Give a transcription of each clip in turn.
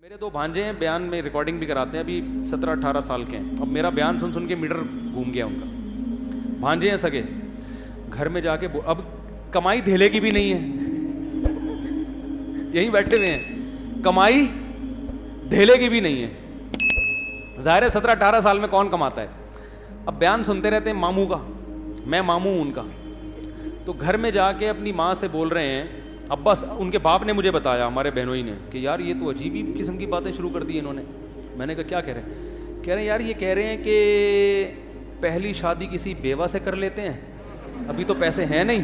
میرے دو بھانجے ہیں, بیان میں ریکارڈنگ بھی کراتے ہیں, ابھی 17-18 سال کے ہیں. اب میرا بیان سن کے میٹر گھوم گیا ان کا. بھانجے ہیں سگے, گھر میں جا کے اب کمائی دھیلے کی بھی نہیں ہے, یہیں بیٹھے ہوئے ہیں, کمائی دھیلے کی بھی نہیں ہے. ظاہر ہے 17-18 سال میں کون کماتا ہے. اب بیان سنتے رہتے ہیں ماموں کا, میں ماموں ہوں ان کا, تو گھر میں جا کے اپنی ماں سے بول رہے ہیں, ابا ان کے باپ نے مجھے بتایا, ہمارے بہنوئی نے, کہ یار یہ تو عجیب ہی قسم کی باتیں شروع کر دی انہوں نے. میں نے کہا کیا کہہ رہے ہیں؟ کہہ رہے ہیں یار یہ کہہ رہے ہیں کہ پہلی شادی کسی بیوہ سے کر لیتے ہیں, ابھی تو پیسے ہیں نہیں.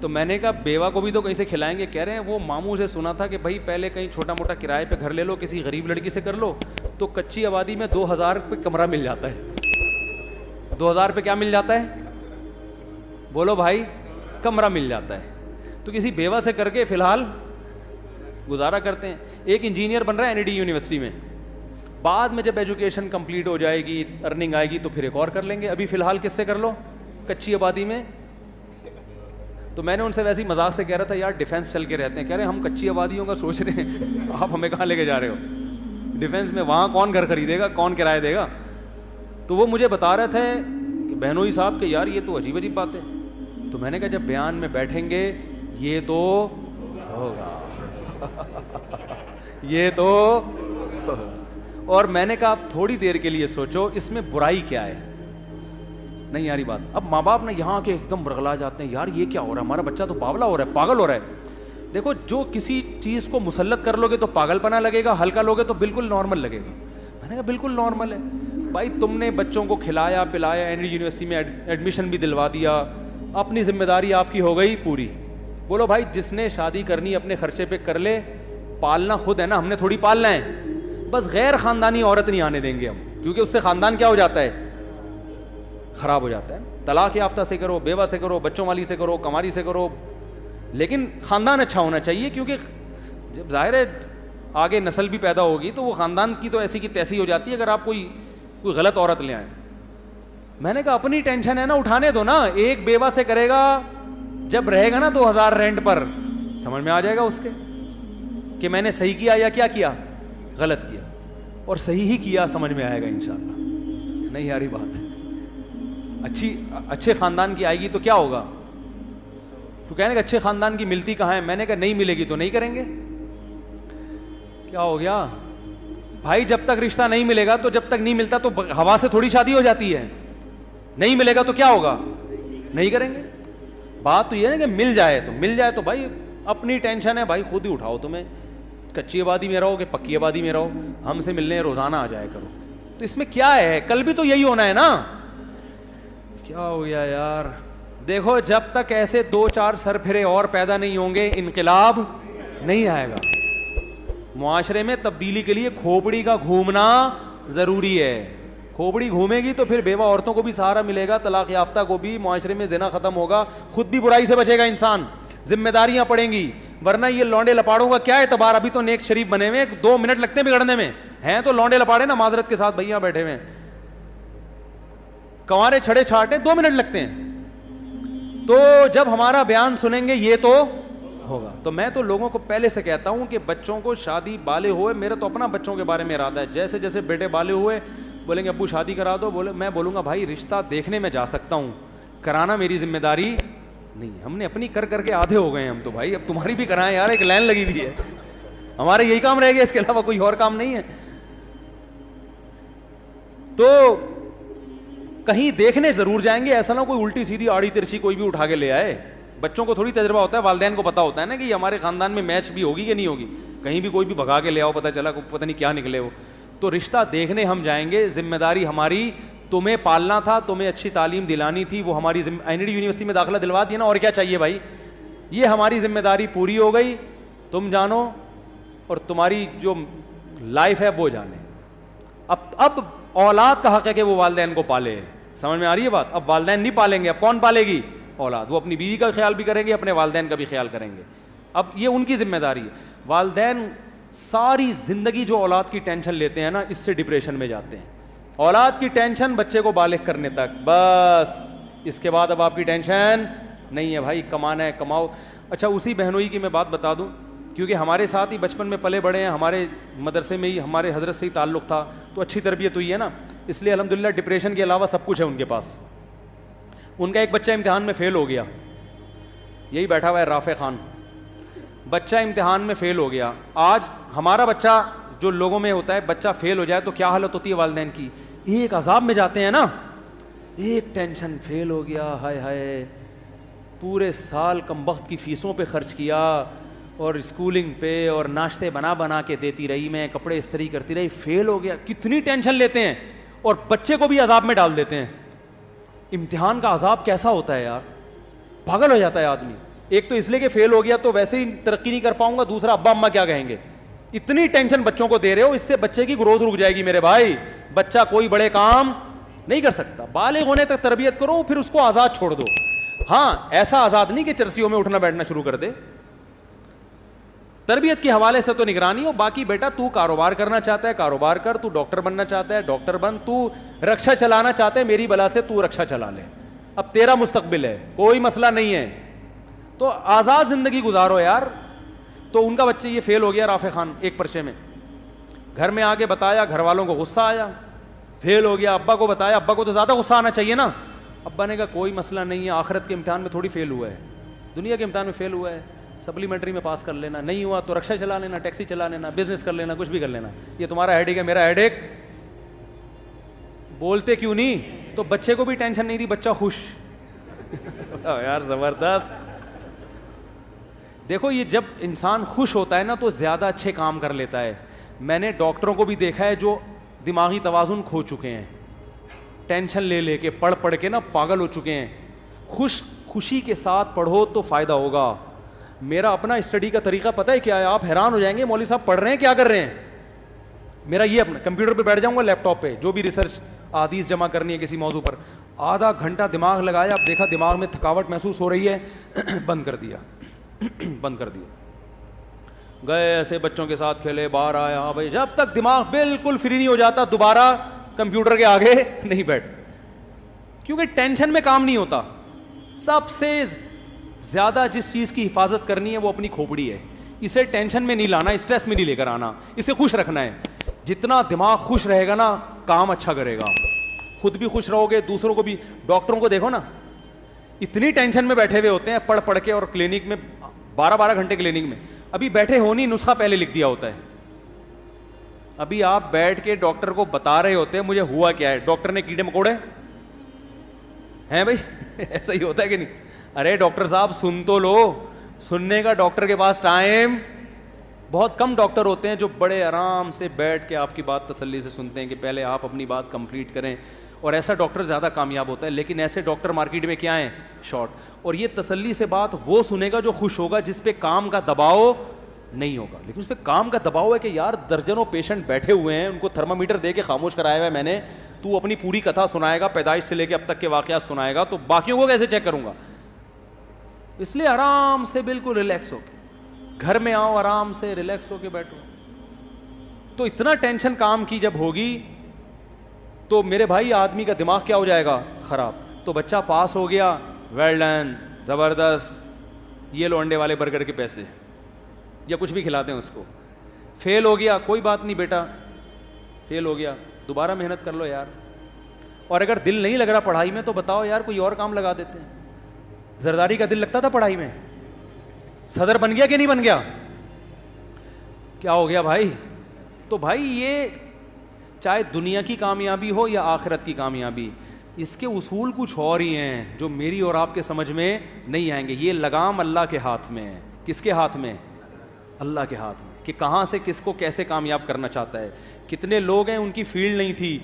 تو میں نے کہا بیوہ کو بھی تو کہیں سے کھلائیں گے. کہہ رہے ہیں وہ ماموں سے سنا تھا کہ بھائی پہلے کہیں چھوٹا موٹا کرائے پہ گھر لے لو, کسی غریب لڑکی سے کر لو, تو کچی آبادی میں 2000 پہ کمرہ مل جاتا ہے. 2000 پہ کیا مل جاتا ہے بولو بھائی؟ کمرہ مل جاتا ہے. تو کسی بیوہ سے کر کے فی الحال گزارا کرتے ہیں. ایک انجینئر بن رہا ہے NID یونیورسٹی میں, بعد میں جب ایجوکیشن کمپلیٹ ہو جائے گی, ارننگ آئے گی تو پھر ایک اور کر لیں گے. ابھی فی الحال کس سے کر لو؟ کچی آبادی میں. تو میں نے ان سے ویسے ہی مذاق سے کہہ رہا تھا یار ڈیفینس چل کے رہتے ہیں. کہہ رہے ہیں ہم کچی آبادیوں کا سوچ رہے ہیں, آپ ہمیں کہاں لے کے جا رہے ہو ڈیفینس میں؟ وہاں کون گھر خریدے گا, کون کرایہ دے گا؟ تو وہ مجھے بتا رہے تھے کہ بہنوئی صاحب کہ یار یہ تو عجیب عجیب بات ہے. تو میں نے کہا جب بیان میں بیٹھیں گے یہ تو ہوگا, یہ تو. اور میں نے کہا آپ تھوڑی دیر کے لیے سوچو اس میں برائی کیا ہے. نہیں یاری بات. اب ماں باپ نے یہاں کے ایک دم برغلا جاتے ہیں, یار یہ کیا ہو رہا ہے, ہمارا بچہ تو باولا ہو رہا ہے, پاگل ہو رہا ہے. دیکھو جو کسی چیز کو مسلط کر لو گے تو پاگل پنا لگے گا, ہلکا لوگے تو بالکل نارمل لگے گا. میں نے کہا بالکل نارمل ہے بھائی, تم نے بچوں کو کھلایا پلایا, NID یونیورسٹی میں ایڈمیشن بھی دلوا دیا, اپنی ذمہ داری آپ کی ہو گئی پوری. بولو بھائی جس نے شادی کرنی اپنے خرچے پہ کر لے, پالنا خود ہے نا, ہم نے تھوڑی پالنا ہے. بس غیر خاندانی عورت نہیں آنے دیں گے ہم, کیونکہ اس سے خاندان کیا ہو جاتا ہے, خراب ہو جاتا ہے. طلاق یافتہ سے کرو, بیوہ سے کرو, بچوں والی سے کرو, کماری سے کرو, لیکن خاندان اچھا ہونا چاہیے, کیونکہ جب ظاہر ہے آگے نسل بھی پیدا ہوگی تو وہ خاندان کی تو ایسی کی تیسی ہو جاتی ہے اگر آپ کوئی غلط عورت لے آئیں. میں نے کہا اپنی ٹینشن ہے نا, اٹھانے دو نا. ایک بیوہ سے کرے گا, جب رہے گا نا 2000 رینٹ پر, سمجھ میں آ جائے گا اس کے کہ میں نے صحیح کیا یا کیا کیا, غلط کیا. اور صحیح ہی کیا سمجھ میں آئے گا انشاءاللہ. نہیں یاری بات ہے, اچھے خاندان کی آئے گی تو کیا ہوگا. تو کہنے کہ اچھے خاندان کی ملتی کہاں ہے. میں نے کہا نہیں ملے گی تو نہیں کریں گے. کیا ہو گیا بھائی, جب تک رشتہ نہیں ملے گا تو جب تک نہیں ملتا تو ہوا سے تھوڑی شادی ہو جاتی ہے. نہیں ملے گا تو کیا ہوگا, نہیں کریں گے. بات تو یہ ہے نا کہ مل جائے تو بھائی اپنی ٹینشن ہے بھائی, خود ہی اٹھاؤ. تمہیں کچی آبادی میں رہو کہ پکی آبادی میں رہو, ہم سے ملنے روزانہ آ جائے کرو. تو اس میں کیا ہے, کل بھی تو یہی ہونا ہے نا. کیا ہو گیا یار. دیکھو جب تک ایسے 2-4 سر پھرے اور پیدا نہیں ہوں گے انقلاب نہیں آئے گا. معاشرے میں تبدیلی کے لیے کھوپڑی کا گھومنا ضروری ہے. کھوپڑی گھومے گی تو پھر بیوہ عورتوں کو بھی سہارا ملے گا, طلاق یافتہ کو بھی, معاشرے میں زنا ختم ہوگا, خود بھی برائی سے بچے گا انسان, ذمہ داریاں پڑیں گی. ورنہ یہ لونڈے لپاڑوں کا کیا اعتبار, ابھی تو نیک شریف بنے ہوئے, 2 منٹ لگتے ہیں بگڑنے میں, ہیں تو لونڈے لپاڑے نا معذرت کے ساتھ بھیا بیٹھے ہوئے, کنوارے چھڑے چھاٹے 2 منٹ لگتے ہیں. تو جب ہمارا بیان سنیں گے یہ تو ہوگا. تو میں تو لوگوں کو پہلے سے کہتا ہوں کہ بچوں کو شادی بالے ہوئے, میرا تو اپنا بچوں کے بارے میں ارادہ ہے, جیسے جیسے بیٹے بالے ہوئے بولیں گے ابو شادی کرا دو, میں بولوں گا بھائی رشتہ دیکھنے میں جا سکتا ہوں, کرانا میری ذمہ داری نہیں. ہم نے اپنی کر کے آدھے ہو گئے ہیں ہم تو بھائی, اب تمہاری بھی کرائیں یار, ایک لائن لگی ہوئی ہے, ہمارے یہی کام رہ گیا, اس کے علاوہ کوئی اور کام نہیں ہے. تو کہیں دیکھنے ضرور جائیں گے, ایسا نہ کوئی الٹی سیدھی آڑی ترچھی کوئی بھی اٹھا کے لے آئے. بچوں کو تھوڑی تجربہ ہوتا ہے, والدین کو پتا ہوتا ہے نا کہ ہمارے خاندان میں میچ بھی ہوگی کہ نہیں ہوگی. کہیں بھی کوئی بھی بھگا کے لے آؤ, پتہ چلا پتہ نہیں کیا نکلے وہ. تو رشتہ دیکھنے ہم جائیں گے, ذمہ داری ہماری, تمہیں پالنا تھا, تمہیں اچھی تعلیم دلانی تھی, وہ ہماری NID یونیورسٹی میں داخلہ دلوا دیا نا, اور کیا چاہیے بھائی. یہ ہماری ذمہ داری پوری ہو گئی, تم جانو اور تمہاری جو لائف ہے وہ جانے. اب اولاد کا حق ہے کہ وہ والدین کو پالے. سمجھ میں آ رہی ہے بات. اب والدین نہیں پالیں گے, اب کون پالے گی؟ اولاد. وہ اپنی بیوی کا خیال بھی کریں گے, اپنے والدین کا بھی خیال کریں گے. اب یہ ان کی ذمہ داری ہے. والدین ساری زندگی جو اولاد کی ٹینشن لیتے ہیں نا, اس سے ڈپریشن میں جاتے ہیں. اولاد کی ٹینشن بچے کو بالغ کرنے تک, بس اس کے بعد اب آپ کی ٹینشن نہیں ہے بھائی, کمانا ہے کماؤ. اچھا اسی بہنوئی کی میں بات بتا دوں, کیونکہ ہمارے ساتھ ہی بچپن میں پلے بڑے ہیں, ہمارے مدرسے میں ہی ہمارے حضرت سے ہی تعلق تھا, تو اچھی تربیت ہوئی ہے نا, اس لیے الحمدللہ ڈپریشن کے علاوہ سب کچھ ہے ان کے پاس. ان کا ایک بچہ امتحان میں فیل ہو گیا, یہی بیٹھا ہوا ہے رافع خان, بچہ امتحان میں فیل ہو گیا. آج ہمارا بچہ جو لوگوں میں ہوتا ہے, بچہ فیل ہو جائے تو کیا حالت ہوتی ہے والدین کی, ایک عذاب میں جاتے ہیں نا, ایک ٹینشن, فیل ہو گیا, ہائے ہائے, پورے سال کم وقت کی فیسوں پہ خرچ کیا اور اسکولنگ پہ اور ناشتے بنا بنا کے دیتی رہی میں, کپڑے استری کرتی رہی, فیل ہو گیا, کتنی ٹینشن لیتے ہیں اور بچے کو بھی عذاب میں ڈال دیتے ہیں. امتحان کا عذاب کیسا ہوتا ہے یار, پاگل ہو جاتا ہے آدمی. ایک تو اس لیے کہ فیل ہو گیا تو ویسے ہی ترقی نہیں کر پاؤں گا, دوسرا ابا اماں کیا کہیں گے. اتنی ٹینشن بچوں کو دے رہے ہو, اس سے بچے کی گروتھ رک جائے گی میرے بھائی. بچہ کوئی بڑے کام نہیں کر سکتا, بالغ ہونے تک تربیت کرو, پھر اس کو آزاد چھوڑ دو. ہاں ایسا آزاد نہیں کہ چرسیوں میں اٹھنا بیٹھنا شروع کر دے. تربیت کے حوالے سے تو نگرانی ہو, باقی بیٹا تو کاروبار کرنا چاہتا ہے کاروبار کر, تو ڈاکٹر بننا چاہتا ہے ڈاکٹر بن, تو رکشا چلانا چاہتا ہے میری بلا سے تو رکشا چلا لے, اب تیرا مستقبل ہے, کوئی مسئلہ نہیں ہے, تو آزاد زندگی گزارو یار. تو ان کا بچہ یہ فیل ہو گیا رافع خان ایک پرچے میں, گھر میں آ کے بتایا, گھر والوں کو غصہ آیا, فیل ہو گیا, ابا کو بتایا, ابا کو تو زیادہ غصہ آنا چاہیے نا. ابا نے کہا کوئی مسئلہ نہیں ہے, آخرت کے امتحان میں تھوڑی فیل ہوا ہے, دنیا کے امتحان میں فیل ہوا ہے, سپلیمنٹری میں پاس کر لینا, نہیں ہوا تو رکشا چلا لینا, ٹیکسی چلا لینا, بزنس کر لینا, کچھ بھی کر لینا, یہ تمہارا ہیڈ ایک ہے میرا ہیڈ ایک. بولتے کیوں نہیں, تو بچے کو بھی ٹینشن نہیں دی, بچہ خوش. یار زبردست. دیکھو یہ جب انسان خوش ہوتا ہے نا تو زیادہ اچھے کام کر لیتا ہے. میں نے ڈاکٹروں کو بھی دیکھا ہے جو دماغی توازن کھو چکے ہیں, ٹینشن لے لے کے پڑھ پڑھ کے نا پاگل ہو چکے ہیں. خوشی کے ساتھ پڑھو تو فائدہ ہوگا. میرا اپنا اسٹڈی کا طریقہ پتہ ہے کیا ہے, آپ حیران ہو جائیں گے مولوی صاحب پڑھ رہے ہیں کیا کر رہے ہیں. میرا یہ اپنا کمپیوٹر پہ بیٹھ جاؤں گا, لیپ ٹاپ پہ جو بھی ریسرچ احادیث جمع کرنی ہے کسی موضوع پر, آدھا گھنٹہ دماغ لگایا, اب دیکھا دماغ میں تھکاوٹ محسوس ہو رہی ہے, بند کر دیا, بند کر دیا, گئے ایسے بچوں کے ساتھ کھیلے, باہر آیا. ہاں بھائی, جب تک دماغ بالکل فری نہیں ہو جاتا دوبارہ کمپیوٹر کے آگے نہیں بیٹھتا, کیونکہ ٹینشن میں کام نہیں ہوتا. سب سے زیادہ جس چیز کی حفاظت کرنی ہے وہ اپنی کھوپڑی ہے. اسے ٹینشن میں نہیں لانا, اسٹریس میں نہیں لے کر آنا, اسے خوش رکھنا ہے. جتنا دماغ خوش رہے گا نا کام اچھا کرے گا, خود بھی خوش رہو گے, دوسروں کو بھی. ڈاکٹروں کو دیکھو نا, اتنی ٹینشن میں بیٹھے ہوئے ہوتے ہیں پڑھ پڑھ کے, اور کلینک میں 12 گھنٹے کلینک میں, ابھی بیٹھے ہو نہیں, نسخہ پہلے لکھ دیا ہوتا ہے. ابھی آپ بیٹھ کے ڈاکٹر کو بتا رہے ہوتے ہیں مجھے ہوا کیا ہے, ڈاکٹر نے کیڑے مکوڑے ہیں بھائی. ایسا ہی ہوتا ہے کہ نہیں. ارے ڈاکٹر صاحب سن تو لو, سننے کا ڈاکٹر کے پاس ٹائم بہت کم. ڈاکٹر ہوتے ہیں جو بڑے آرام سے بیٹھ کے آپ کی بات تسلی سے سنتے ہیں کہ پہلے آپ اپنی بات کمپلیٹ کریں, اور ایسا ڈاکٹر زیادہ کامیاب ہوتا ہے. لیکن ایسے ڈاکٹر مارکیٹ میں کیا ہیں, شارٹ. اور یہ تسلی سے بات وہ سنے گا جو خوش ہوگا, جس پہ کام کا دباؤ نہیں ہوگا. لیکن اس پہ کام کا دباؤ ہے کہ یار درجنوں پیشنٹ بیٹھے ہوئے ہیں, ان کو تھرمامیٹر دے کے خاموش کرایا ہوا ہے میں نے, تو اپنی پوری کتھا سنائے گا, پیدائش سے لے کے اب تک کے واقعات سنائے گا, تو باقیوں کو کیسے چیک کروں گا. اس لیے آرام سے بالکل ریلیکس ہو کے گھر میں آؤ, آرام سے ریلیکس ہو کے بیٹھو. تو اتنا ٹینشن کام کی جب ہوگی تو میرے بھائی آدمی کا دماغ کیا ہو جائے گا, خراب. تو بچہ پاس ہو گیا, ویل ڈن, زبردست, یہ لو انڈے والے برگر کے پیسے, یا کچھ بھی کھلاتے ہیں اس کو. فیل ہو گیا, کوئی بات نہیں بیٹا, فیل ہو گیا, دوبارہ محنت کر لو یار. اور اگر دل نہیں لگ رہا پڑھائی میں تو بتاؤ یار کوئی اور کام لگا دیتے ہیں. زرداری کا دل لگتا تھا پڑھائی میں, صدر بن گیا کہ نہیں بن گیا, کیا ہو گیا بھائی. تو بھائی یہ چاہے دنیا کی کامیابی ہو یا آخرت کی کامیابی, اس کے اصول کچھ اور ہی ہیں جو میری اور آپ کے سمجھ میں نہیں آئیں گے. یہ لگام اللہ کے ہاتھ میں ہے. کس کے ہاتھ میں؟ اللہ کے ہاتھ میں, کہ کہاں سے کس کو کیسے کامیاب کرنا چاہتا ہے. کتنے لوگ ہیں ان کی فیلڈ نہیں تھی,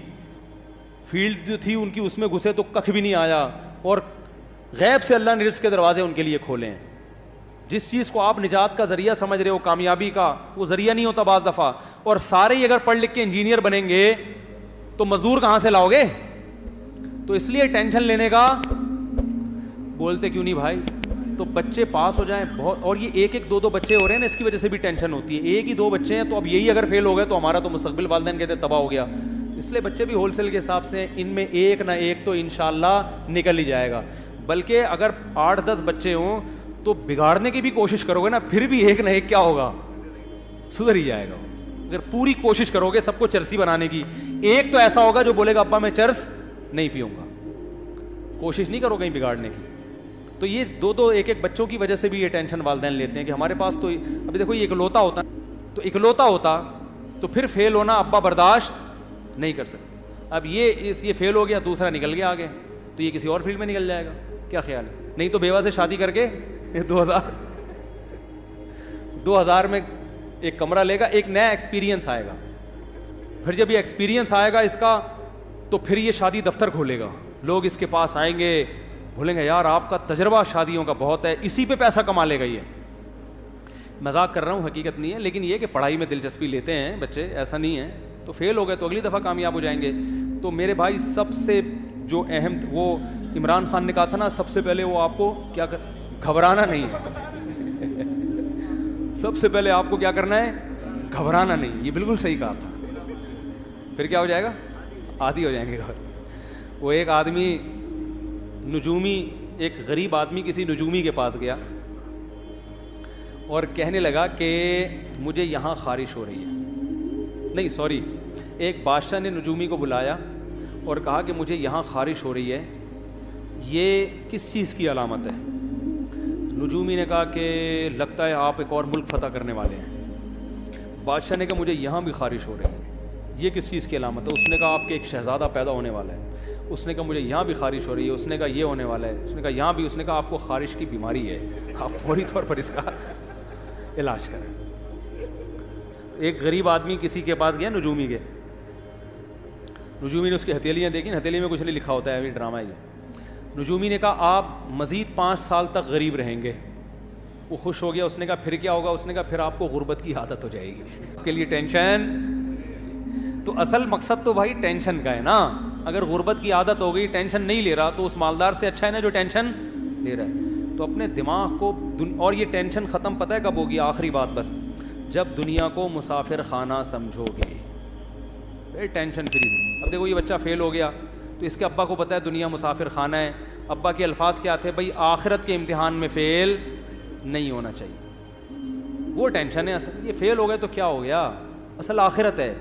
فیلڈ جو تھی ان کی اس میں گھسے تو ککھ بھی نہیں آیا, اور غیب سے اللہ نے رزق کے دروازے ان کے لیے کھولے ہیں. جس چیز کو آپ نجات کا ذریعہ سمجھ رہے ہو, کامیابی کا, وہ ذریعہ نہیں ہوتا بعض دفعہ. اور سارے ہی اگر پڑھ لکھ کے انجینئر بنیں گے تو مزدور کہاں سے لاؤ گے. تو اس لیے ٹینشن لینے کا, بولتے کیوں نہیں بھائی. تو بچے پاس ہو جائیں بہت, اور یہ ایک ایک دو دو بچے ہو رہے ہیں نا, اس کی وجہ سے بھی ٹینشن ہوتی ہے. ایک ہی دو بچے ہیں تو اب یہی اگر فیل ہو گئے تو ہمارا تو مستقبل والدین کہتے ہیں تباہ ہو گیا. اس لیے بچے بھی ہول سیل کے حساب سے, ان میں ایک نہ ایک تو انشاءاللہ نکل ہی جائے گا. بلکہ اگر 8-10 بچے ہوں تو بگاڑنے کی بھی کوشش کرو گے نا, پھر بھی ایک نہ ایک کیا ہوگا, سدھر ہی جائے گا. اگر پوری کوشش کرو گے سب کو چرسی بنانے کی, ایک تو ایسا ہوگا جو بولے گا ابا میں چرس نہیں پیوں گا. کوشش نہیں کرو کہیں بگاڑنے کی. تو یہ دو ایک بچوں کی وجہ سے بھی یہ ٹینشن والدین لیتے ہیں کہ ہمارے پاس تو ابھی دیکھو یہ اکلوتا ہوتا, تو اکلوتا ہوتا تو پھر فیل ہونا ابا برداشت نہیں کر سکتے. اب یہ فیل ہو گیا, دوسرا نکل گیا آگے, تو یہ کسی اور فیلڈ میں نکل جائے گا. کیا خیال ہے؟ نہیں تو بیوہ سے شادی کر کے 2000 میں ایک کمرہ لے گا, ایک نیا ایکسپیرینس آئے گا. پھر جب یہ ایکسپیرینس آئے گا اس کا, تو پھر یہ شادی دفتر کھولے گا, لوگ اس کے پاس آئیں گے, بولیں گے یار آپ کا تجربہ شادیوں کا بہت ہے, اسی پہ پیسہ کما لے گا. یہ مذاق کر رہا ہوں, حقیقت نہیں ہے, لیکن یہ کہ پڑھائی میں دلچسپی لیتے ہیں بچے, ایسا نہیں ہے. تو فیل ہو گئے تو اگلی دفعہ کامیاب ہو جائیں گے. تو میرے بھائی سب سے جو اہم, وہ عمران خان نے کہا تھا نا, سب سے پہلے وہ آپ کو کیا گھبرانا نہیں ہے. سب سے پہلے آپ کو کیا کرنا ہے, گھبرانا نہیں. یہ بالکل صحیح کہا تھا. پھر کیا ہو جائے گا, عادی ہو جائیں گے. وہ ایک آدمی نجومی, ایک غریب آدمی کسی نجومی کے پاس گیا اور کہنے لگا کہ مجھے یہاں خارش ہو رہی ہے. نہیں سوری, ایک بادشاہ نے نجومی کو بلایا اور کہا کہ مجھے یہاں خارش ہو رہی ہے, یہ کس چیز کی علامت ہے؟ نجومی نے کہا کہ لگتا ہے آپ ایک اور ملک فتح کرنے والے ہیں. بادشاہ نے کہا مجھے یہاں بھی خارش ہو رہی ہے, یہ کس چیز کی علامت ہے؟ اس نے کہا آپ کے ایک شہزادہ پیدا ہونے والا ہے. اس نے کہا مجھے یہاں بھی خارش ہو رہی ہے. اس نے کہا یہ ہونے والا ہے. اس نے کہا یہاں بھی. اس نے کہا آپ کو خارش کی بیماری ہے, آپ فوری طور پر اس کا علاج کریں. ایک غریب آدمی کسی کے پاس گیا نجومی کے. نجومی نے اس کی ہتھیلیاں دیکھی, ہتھیلی میں کچھ نہیں لکھا ہوتا ہے, یہ ڈرامہ ہے یہ. نجومی نے کہا آپ مزید 5 سال تک غریب رہیں گے. وہ خوش ہو گیا. اس نے کہا پھر کیا ہوگا؟ اس نے کہا پھر آپ کو غربت کی عادت ہو جائے گی. آپ کے لیے ٹینشن, تو اصل مقصد تو بھائی ٹینشن کا ہے نا. اگر غربت کی عادت ہو گئی, ٹینشن نہیں لے رہا, تو اس مالدار سے اچھا ہے نا جو ٹینشن لے رہا ہے. تو اپنے دماغ کو, اور یہ ٹینشن ختم پتہ ہے کب ہوگی؟ آخری بات بس, جب دنیا کو مسافر خانہ سمجھو گے, پھر ٹینشن فری سے. اب دیکھو یہ بچہ فیل ہو گیا, تو اس کے ابا کو پتہ ہے دنیا مسافر خانہ ہے. ابا کے الفاظ کیا تھے؟ بھائی آخرت کے امتحان میں فیل نہیں ہونا چاہیے. وہ ٹینشن ہے اصل. یہ فیل ہو گئے تو کیا ہو گیا, اصل آخرت ہے,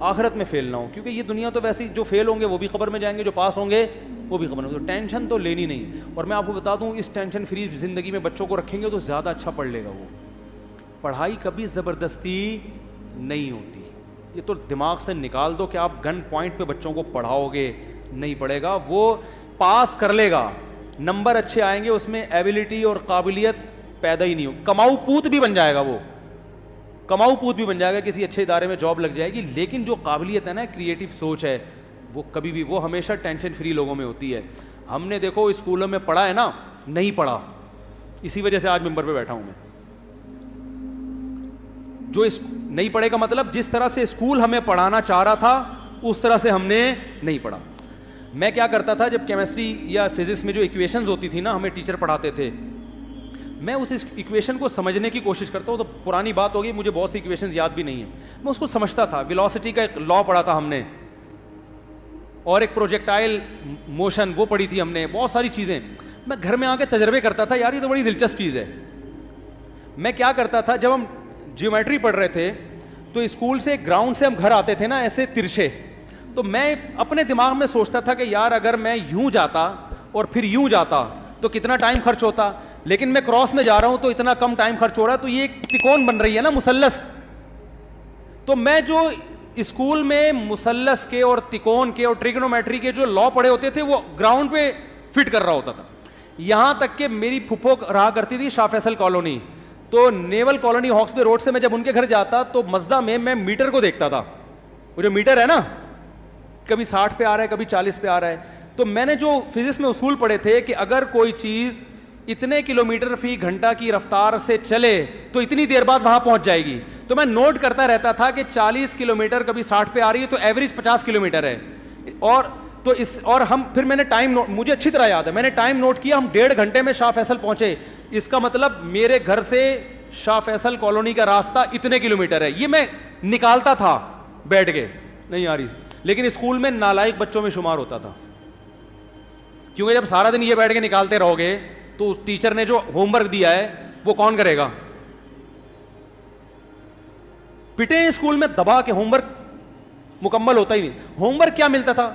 آخرت میں فیل نہ ہو. کیونکہ یہ دنیا تو ویسی, جو فیل ہوں گے وہ بھی قبر میں جائیں گے, جو پاس ہوں گے وہ بھی قبر میں. تو ٹینشن تو لینی نہیں. اور میں آپ کو بتا دوں, اس ٹینشن فری زندگی میں بچوں کو رکھیں گے تو زیادہ اچھا پڑھ لے گا وہ. پڑھائی کبھی زبردستی نہیں ہوتی. یہ تو دماغ سے نکال دو کہ آپ گن پوائنٹ پہ بچوں کو پڑھاؤ گے, نہیں پڑھے گا. وہ پاس کر لے گا, نمبر اچھے آئیں گے, اس میں ایبلٹی اور قابلیت پیدا ہی نہیں ہو. کماؤ پوت بھی بن جائے گا, وہ کماؤ پوت بھی بن جائے گا, کسی اچھے ادارے میں جاب لگ جائے گی. لیکن جو قابلیت ہے نا, کریٹو سوچ ہے, وہ کبھی بھی, وہ ہمیشہ ٹینشن فری لوگوں میں ہوتی ہے. ہم نے دیکھو اسکولوں میں پڑھا ہے نا, نہیں پڑھا, اسی وجہ سے آج ممبر پہ بیٹھا ہوں میں. جو نہیں پڑھے کا مطلب, جس طرح سے اسکول ہمیں پڑھانا چاہ رہا تھا اس طرح سے ہم نے نہیں پڑھا. میں کیا کرتا تھا, جب کیمسٹری یا فزکس میں جو ایکویشنز ہوتی تھی نا, ہمیں ٹیچر پڑھاتے تھے, میں اس ایکویشن کو سمجھنے کی کوشش کرتا ہوں. تو پرانی بات ہوگی, مجھے بہت سی ایکویشنز یاد بھی نہیں ہیں, میں اس کو سمجھتا تھا. ویلوسٹی کا ایک لا پڑھا تھا ہم نے, اور ایک پروجیکٹائل موشن وہ پڑھی تھی ہم نے, بہت ساری چیزیں. میں گھر میں آ کے تجربے کرتا تھا, یار یہ تو بڑی دلچسپ چیز ہے. میں کیا کرتا تھا, جب ہم جیومیٹری پڑھ رہے تھے تو اسکول سے, گراؤنڈ سے ہم گھر آتے تھے نا ایسے ترچھے, تو میں اپنے دماغ میں سوچتا تھا کہ یار اگر میں یوں جاتا اور پھر یوں جاتا تو کتنا ٹائم خرچ ہوتا. لیکن میں کراس میں جا رہا ہوں تو اتنا کم ٹائم خرچ ہو رہا ہے. تو یہ ایک تکون بن رہی ہے نا, مثلث. تو میں جو اسکول میں مثلث کے اور تکون کے اور ٹریگنومیٹری کے جو لا پڑھے ہوتے تھے, وہ گراؤنڈ پہ فٹ کر رہا ہوتا تھا. یہاں تک کہ میری پھپھو رہا کرتی تھی شاہ فیصل کالونی, تو نیول کالونی ہاکس پہ روڈ سے میں جب ان کے گھر جاتا تو مزدہ میں میٹر کو دیکھتا تھا. وہ جو میٹر ہے نا, کبھی 60 پہ آ رہا ہے, کبھی 40 پہ آ رہا ہے. تو میں نے جو فزکس میں اصول پڑھے تھے کہ اگر کوئی چیز اتنے کلومیٹر فی گھنٹہ کی رفتار سے چلے تو اتنی دیر بعد وہاں پہنچ جائے گی. تو میں نوٹ کرتا رہتا تھا کہ 40 کلومیٹر کبھی 60 پہ آ رہی ہے, تو ایوریج 50 کلومیٹر ہے. اور ہم پھر میں نے ٹائم نوٹ, مجھے اچھی طرح یاد ہے, میں نے ٹائم نوٹ کیا, ہم 1.5 گھنٹے میں شاہ فیصل پہنچے. اس کا مطلب میرے گھر سے شاہ فیصل کالونی کا راستہ اتنے کلومیٹر ہے. یہ میں نکالتا تھا بیٹھ کے, نہیں آ رہی. لیکن اسکول میں نالائق بچوں میں شمار ہوتا تھا, کیونکہ جب سارا دن یہ بیٹھ کے نکالتے رہو گے تو اس ٹیچر نے جو ہوم ورک دیا ہے وہ کون کرے گا؟ پٹے اسکول میں دبا کے ہوم ورک مکمل ہوتا ہی نہیں. ہوم ورک کیا ملتا تھا؟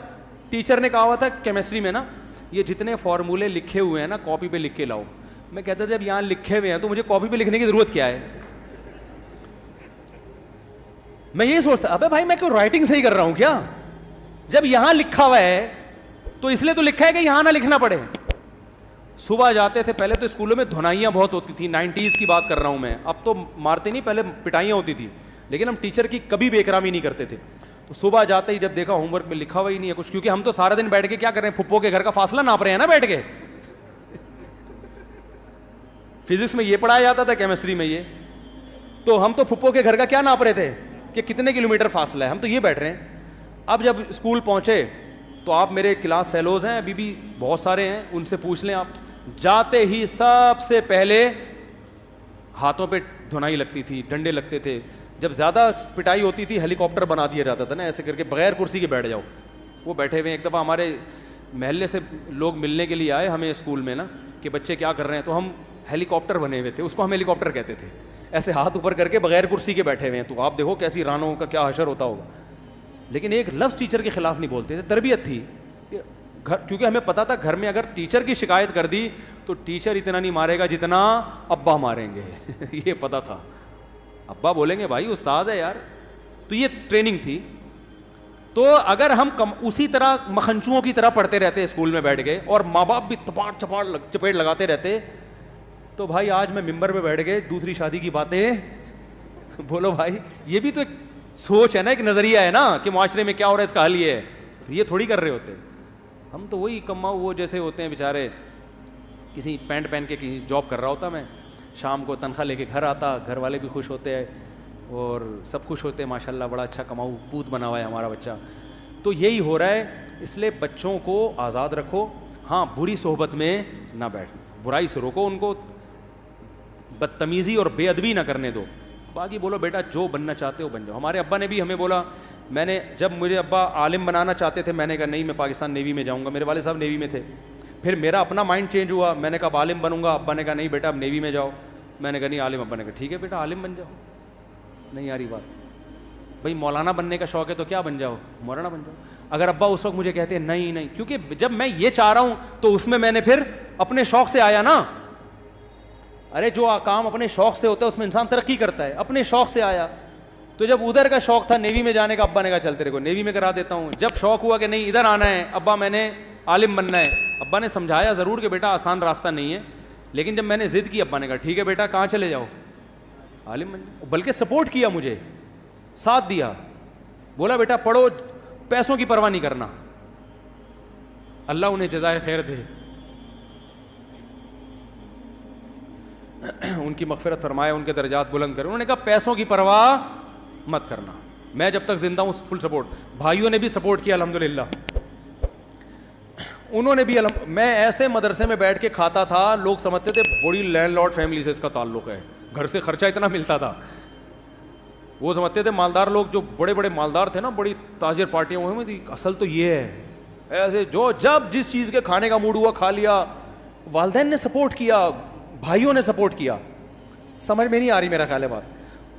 ٹیچر نے کہا ہوا تھا کیمسٹری میں نا یہ جتنے فارمولے لکھے ہوئے ہیں نا کاپی پہ لکھ کے لاؤ. میں کہتا تھا جب یہاں لکھے ہوئے ہیں تو مجھے کاپی پہ لکھنے کی ضرورت کیا ہے؟ میں یہ سوچتا ابے بھائی میں کوئی رائٹنگ صحیح کر رہا ہوں کیا؟ جب یہاں لکھا ہوا ہے تو اس لیے تو لکھا ہے کہ یہاں نہ لکھنا پڑے. صبح جاتے تھے, پہلے تو اسکولوں میں دھنائیاں بہت ہوتی تھیں, 90s کی بات کر رہا ہوں میں, اب تو مارتے نہیں, پہلے پٹائیاں ہوتی تھی, لیکن ہم ٹیچر کی کبھی بے احترامی نہیں کرتے تھے. تو صبح جاتے ہی جب دیکھا ہوم ورک میں لکھا ہوا ہی نہیں ہے کچھ, کیونکہ ہم تو سارا دن بیٹھ کے کیا کر رہے ہیں, پھپھو کے گھر کا فاصلہ ناپ رہے ہیں نا بیٹھ کے. فزکس میں یہ پڑھایا جاتا تھا, کیمسٹری میں یہ, تو ہم تو پھپھو کے گھر کا کیا ناپ رہے تھے کہ کتنے کلومیٹر فاصلہ ہے, ہم تو یہ بیٹھ رہے ہیں. اب جب اسکول پہنچے تو آپ میرے کلاس فیلوز ہیں ابھی بھی بہت سارے ہیں, ان سے پوچھ لیں آپ, جاتے ہی سب سے پہلے ہاتھوں پہ دھنائی لگتی تھی, ڈنڈے لگتے تھے. جب زیادہ پٹائی ہوتی تھی ہیلی کاپٹر بنا دیا جاتا تھا نا, ایسے کر کے بغیر کرسی کے بیٹھ جاؤ. وہ بیٹھے ہوئے, ایک دفعہ ہمارے محلے سے لوگ ملنے کے لیے آئے ہمیں اسکول میں نا کہ بچے کیا کر رہے ہیں, تو ہم ہیلی کاپٹر بنے ہوئے تھے, اس کو ہم ہیلی کاپٹر کہتے تھے, ایسے ہاتھ اوپر کر کے بغیر کرسی کے بیٹھے ہوئے ہیں. تو آپ دیکھو کیسی رانوں کا کیا حشر ہوتا ہوگا. لیکن ایک لفظ ٹیچر کے خلاف نہیں بولتے تھے, تربیت تھی. کیونکہ ہمیں پتا تھا گھر میں اگر ٹیچر کی شکایت کر دی تو ٹیچر اتنا نہیں مارے گا جتنا ابا ماریں گے. یہ پتا تھا, ابا بولیں گے بھائی استاذ ہے یار. تو یہ ٹریننگ تھی. تو اگر ہم اسی طرح مکھنچوؤں کی طرح پڑھتے رہتے اسکول میں بیٹھ گئے اور ماں باپ بھی چپیٹ لگاتے رہتے, تو بھائی آج میں ممبر پہ بیٹھ گئے دوسری شادی کی باتیں. بولو بھائی, یہ بھی تو ایک سوچ ہے نا, ایک نظریہ ہے نا کہ معاشرے میں کیا ہو رہا ہے, اس کا حل یہ ہے. یہ تھوڑی کر رہے ہوتے ہم, تو وہی کماؤ وہ جیسے ہوتے ہیں بیچارے, کسی پینٹ پہن کے کہیں جاب کر رہا ہوتا میں, شام کو تنخواہ لے کے گھر آتا, گھر والے بھی خوش ہوتے ہیں اور سب خوش ہوتے ہیں, ماشاء اللہ بڑا اچھا کماؤ پوت بنا ہوا ہے ہمارا بچہ. تو یہی ہو رہا ہے. اس لیے بچوں کو آزاد رکھو, ہاں بری صحبت میں نہ بیٹھنا, برائی سے روکو ان کو, بدتمیزی اور بے ادبی نہ کرنے دو. باقی بولو بیٹا جو بننا چاہتے ہو بن جاؤ. ہمارے ابا نے بھی ہمیں بولا, میں نے جب مجھے ابا عالم بنانا چاہتے تھے, میں نے کہا نہیں میں پاکستان نیوی میں جاؤں گا. میرے والد صاحب نیوی میں تھے. پھر میرا اپنا مائنڈ چینج ہوا, میں نے کہا عالم بنوں گا. ابا نے کہا نہیں بیٹا اب نیوی میں جاؤ. میں نے کہا نہیں عالم. ابا نے کہا ٹھیک ہے بیٹا عالم بن جاؤ. نہیں آ رہی بات بھائی, مولانا بننے کا شوق ہے تو کیا بن جاؤ, مولانا بن جاؤ. اگر ابا اس وقت مجھے کہتے ہیں نہیں نہیں, کیونکہ جب میں یہ چاہ رہا ہوں تو اس میں نے پھر اپنے شوق سے آیا نا. ارے جو کام اپنے شوق سے ہوتا ہے اس میں انسان ترقی کرتا ہے. اپنے شوق سے آیا, تو جب ادھر کا شوق تھا نیوی میں جانے کا, ابا نے کہا چل تیرے کو نیوی میں کرا دیتا ہوں. جب شوق ہوا کہ نہیں ادھر آنا ہے ابا, میں نے عالم بننا ہے, ابا نے سمجھایا ضرور کہ بیٹا آسان راستہ نہیں ہے, لیکن جب میں نے ضد کی, ابا نے کہا ٹھیک ہے بیٹا کہاں چلے جاؤ, عالم بن جاؤ. بلکہ سپورٹ کیا, مجھے ساتھ دیا, بولا بیٹا پڑھو, پیسوں کی پرواہ نہیں کرنا. اللہ انہیں جزائے خیر دے, ان کی مغفرت فرمائے, ان کے درجات بلند کرے. انہوں نے کہا پیسوں کی پرواہ مت کرنا, میں جب تک زندہ ہوں فل سپورٹ. بھائیوں نے بھی سپورٹ کیا الحمدللہ, انہوں نے بھی میں ایسے مدرسے میں بیٹھ کے کھاتا تھا, لوگ سمجھتے تھے بڑی لینڈ لارڈ فیملی سے اس کا تعلق ہے, گھر سے خرچہ اتنا ملتا تھا. وہ سمجھتے تھے مالدار لوگ, جو بڑے بڑے مالدار تھے نا, بڑی تاجر پارٹیاں وہ تھی, اصل تو یہ ہے. ایسے جو جب جس چیز کے کھانے کا موڈ ہوا کھا لیا. والدین نے سپورٹ کیا, بھائیوں نے سپورٹ کیا. سمجھ میں نہیں آ رہی میرا خیال ہے بات.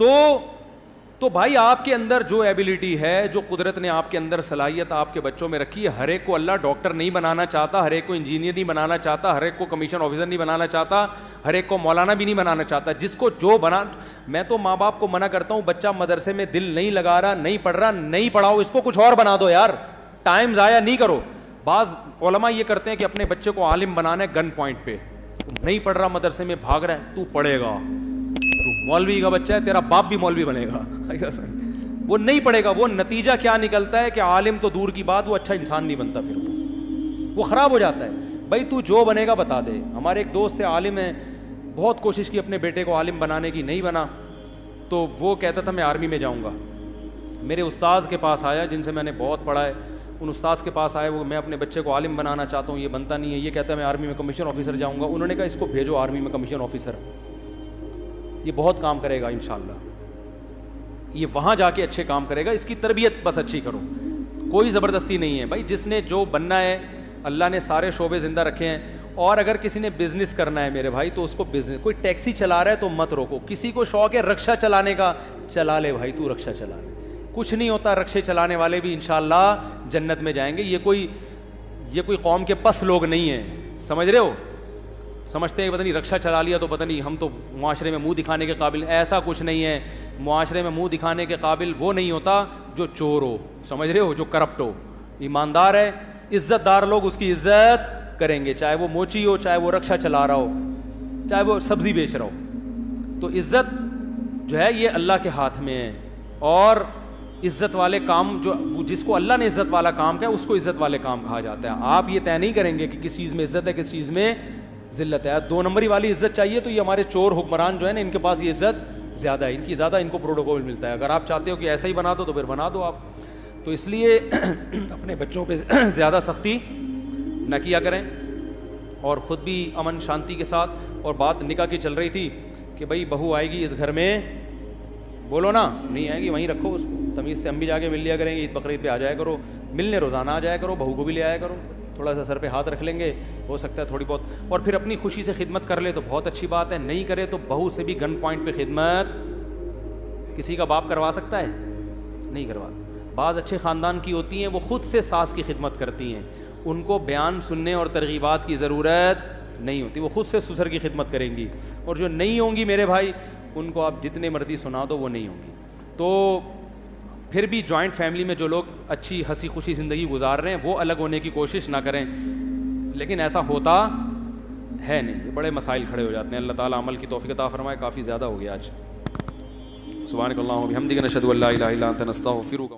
تو بھائی آپ کے اندر جو ایبیلٹی ہے, جو قدرت نے آپ کے اندر صلاحیت آپ کے بچوں میں رکھی ہے, ہر ایک کو اللہ ڈاکٹر نہیں بنانا چاہتا, ہر ایک کو انجینئر نہیں بنانا چاہتا, ہر ایک کو کمیشن آفیسر نہیں بنانا چاہتا, ہر ایک کو مولانا بھی نہیں بنانا چاہتا. جس کو جو بنا, میں تو ماں باپ کو منع کرتا ہوں, بچہ مدرسے میں دل نہیں لگا رہا, نہیں پڑھ رہا, نہیں پڑھاؤ, اس کو کچھ اور بنا دو یار, ٹائم ضائع نہیں کرو. بعض علماء یہ کرتے ہیں کہ اپنے بچے کو عالم بنانا ہے گن پوائنٹ پہ, نہیں پڑھ رہا مدرسے میں بھاگ رہا ہے, تو پڑھے گا, تو مولوی کا بچہ ہے, تیرا باپ بھی مولوی بنے گا. وہ نہیں پڑھے گا. وہ نتیجہ کیا نکلتا ہے کہ عالم تو دور کی بات, وہ اچھا انسان نہیں بنتا, پھر وہ خراب ہو جاتا ہے. بھائی تو جو بنے گا بتا دے. ہمارے ایک دوست عالم ہیں, بہت کوشش کی اپنے بیٹے کو عالم بنانے کی, نہیں بنا, تو وہ کہتا تھا میں آرمی میں جاؤں گا. میرے استاذ کے پاس آیا جن سے میں نے بہت پڑھا ہے, ان استاذ کے پاس آئے, وہ میں اپنے بچے کو عالم بنانا چاہتا ہوں, یہ بنتا نہیں ہے, یہ کہتا ہے میں آرمی میں کمیشن آفیسر جاؤں گا. انہوں نے کہا اس کو بھیجو آرمی میں کمیشن آفیسر, یہ بہت کام کرے گا انشاءاللہ, یہ وہاں جا کے اچھے کام کرے گا, اس کی تربیت بس اچھی کرو, کوئی زبردستی نہیں ہے. بھائی جس نے جو بننا ہے, اللہ نے سارے شعبے زندہ رکھے ہیں, اور اگر کسی نے بزنس کرنا ہے میرے بھائی تو اس کو بزنس, کوئی ٹیکسی چلا رہا ہے تو مت روکو, کسی کو شوق ہے رکشا چلانے کا چلا لے بھائی, تو رکشا چلا لے, کچھ نہیں ہوتا, رکشے چلانے والے بھی انشاءاللہ جنت میں جائیں گے. یہ کوئی قوم کے پس لوگ نہیں ہیں, سمجھ رہے ہو, سمجھتے ہیں پتہ نہیں رکشا چلا لیا تو پتہ نہیں ہم تو معاشرے میں منہ دکھانے کے قابل, ایسا کچھ نہیں ہے. معاشرے میں منہ دکھانے کے قابل وہ نہیں ہوتا جو چور ہو, سمجھ رہے ہو, جو کرپٹ ہو. ایماندار ہے, عزت دار لوگ اس کی عزت کریں گے, چاہے وہ موچی ہو, چاہے وہ رکشا چلا رہا ہو, چاہے وہ سبزی بیچ رہا ہو. تو عزت جو ہے یہ اللہ کے ہاتھ میں ہے. اور عزت والے کام جو جس کو اللہ نے عزت والا کام کہا اس کو عزت والے کام کہا جاتا ہے. آپ یہ طے نہیں کریں گے کہ کس چیز میں عزت ہے کس چیز میں ذلت ہے. 2 نمبری والی عزت چاہیے تو یہ ہمارے چور حکمران جو ہے نا, ان کے پاس یہ عزت زیادہ ہے, ان کی زیادہ ان کو پروٹوکول ملتا ہے. اگر آپ چاہتے ہو کہ ایسا ہی بنا دو تو پھر بنا دو آپ. تو اس لیے اپنے بچوں پہ زیادہ سختی نہ کیا کریں, اور خود بھی امن شانتی کے ساتھ. اور بات نکاح کی چل رہی تھی کہ بھائی بہو آئے گی اس گھر میں, بولو نا, نہیں آئے گی وہیں رکھو اس کو تمیز سے, ہم بھی جا کے مل لیا کریں گے, عید بقرعید پہ آ جایا کرو, ملنے روزانہ آ جایا کرو, بہو کو بھی لے آیا کرو, تھوڑا سا سر پہ ہاتھ رکھ لیں گے, ہو سکتا ہے تھوڑی بہت. اور پھر اپنی خوشی سے خدمت کر لے تو بہت اچھی بات ہے, نہیں کرے تو بہو سے بھی گن پوائنٹ پہ خدمت کسی کا باپ کروا سکتا ہے؟ نہیں کروا. بعض اچھے خاندان کی ہوتی ہیں وہ خود سے ساس کی خدمت کرتی ہیں, ان کو بیان سننے اور ترغیبات کی ضرورت نہیں ہوتی, وہ خود سے سسر کی خدمت کریں گی. اور جو نہیں ہوں گی میرے بھائی, ان کو آپ جتنے مرضی سنا دو وہ نہیں ہوں گی. تو پھر بھی جوائنٹ فیملی میں جو لوگ اچھی ہنسی خوشی زندگی گزار رہے ہیں وہ الگ ہونے کی کوشش نہ کریں, لیکن ایسا ہوتا ہے نہیں, یہ بڑے مسائل کھڑے ہو جاتے ہیں. اللہ تعالیٰ عمل کی توفیق عطا فرمائے. کافی زیادہ ہو گیا آج. سبحانک اللہم و بحمدک نشہد ان لا الہ الا انت نستغفرک.